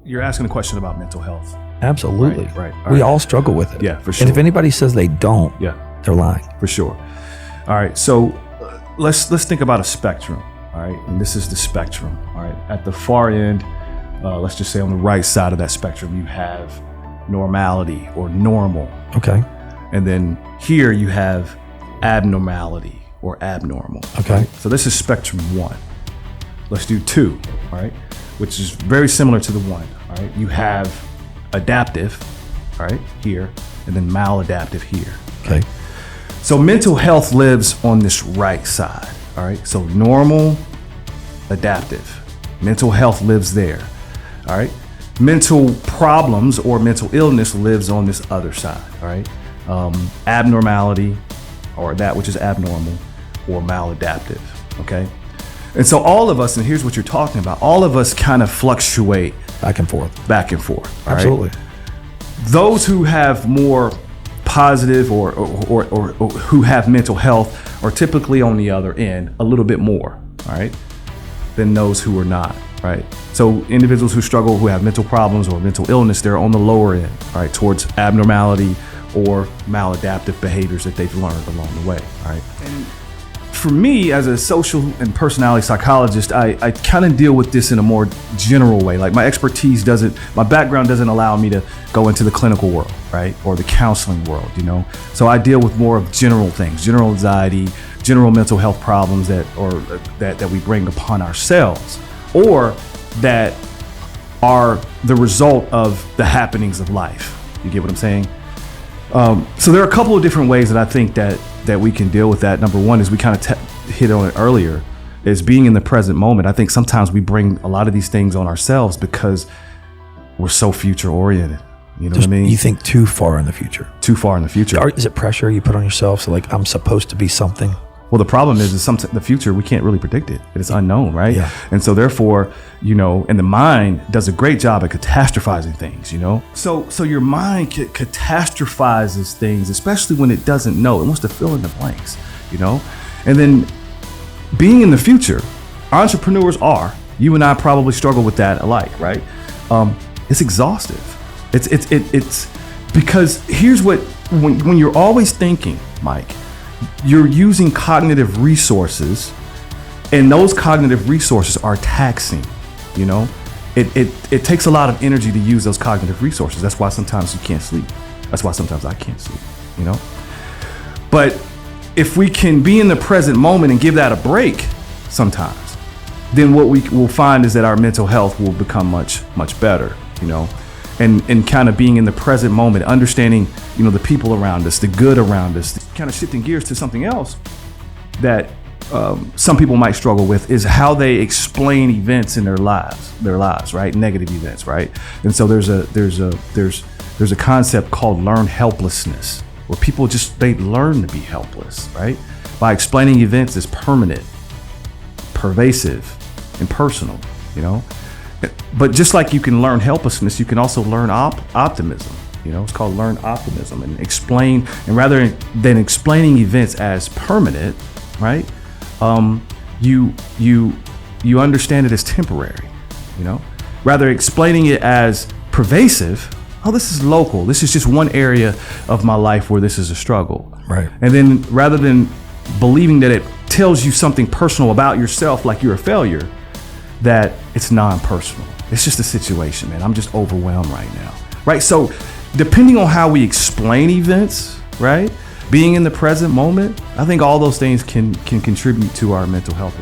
you're asking a question about mental health. Absolutely. Right. We all struggle with it. Yeah, for sure. And if anybody says they don't, they're lying. For sure. All right. So let's think about a spectrum. All right. And this is the spectrum. All right. At the far end, let's just say on the right side of that spectrum, you have normality or normal. Okay. And then here you have abnormality or abnormal. Okay. Right? So this is spectrum 1. Let's do 2. All right. Which is very similar to the 1. All right. You have adaptive, all right, here, and then maladaptive here. Okay. So mental health lives on this right side, all right? So normal, adaptive. Mental health lives there, all right? Mental problems or mental illness lives on this other side, all right? Abnormality, or that which is abnormal, or maladaptive, okay? And so all of us, and here's what you're talking about, all of us kind of fluctuate back and forth. All Absolutely. Right? Those who have more positive or who have mental health are typically on the other end a little bit more, all right, than those who are not, right? So individuals who struggle, who have mental problems or mental illness, they're on the lower end, all right, towards abnormality or maladaptive behaviors that they've learned along the way, all right? And for me, as a social and personality psychologist, I kind of deal with this in a more general way. Like my background doesn't allow me to go into the clinical world, right? Or the counseling world, you know? So I deal with more of general things, general anxiety, general mental health problems that we bring upon ourselves, or that are the result of the happenings of life. You get what I'm saying? So there are a couple of different ways that I think that we can deal with that. Number one is we kind of hit on it earlier, is being in the present moment. I think sometimes we bring a lot of these things on ourselves because we're so future oriented. You know what I mean? You think too far in the future. Too far in the future. Is it pressure you put on yourself? So like, I'm supposed to be something. Well, the problem is the future, we can't really predict it. It's unknown, right? Yeah. And so therefore, you know, and the mind does a great job at catastrophizing things, you know? So your mind catastrophizes things, especially when it doesn't know. It wants to fill in the blanks, you know? And then being in the future, entrepreneurs are, you and I probably struggle with that alike, right? It's exhaustive. It's because here's what, when you're always thinking, Mike, you're using cognitive resources, and those cognitive resources are taxing, you know? It takes a lot of energy to use those cognitive resources. That's why sometimes you can't sleep. That's why sometimes I can't sleep, you know? But if we can be in the present moment and give that a break sometimes, then what we will find is that our mental health will become much, much better, you know? And kind of being in the present moment, understanding, you know, the people around us, the good around us, kind of shifting gears to something else that some people might struggle with is how they explain events in their lives, right? Negative events, right? And so there's a concept called learned helplessness, where people they learn to be helpless, right? By explaining events as permanent, pervasive, and personal, you know? But just like you can learn helplessness, you can also learn optimism. You know, it's called learned optimism, and rather than explaining events as permanent, right? You understand it as temporary. You know, rather explaining it as pervasive. Oh, this is local. This is just one area of my life where this is a struggle. Right. And then rather than believing that it tells you something personal about yourself, like you're a failure, that it's non-personal. It's just a situation, man. I'm just overwhelmed right now, right? So depending on how we explain events, right? Being in the present moment, I think all those things can contribute to our mental health.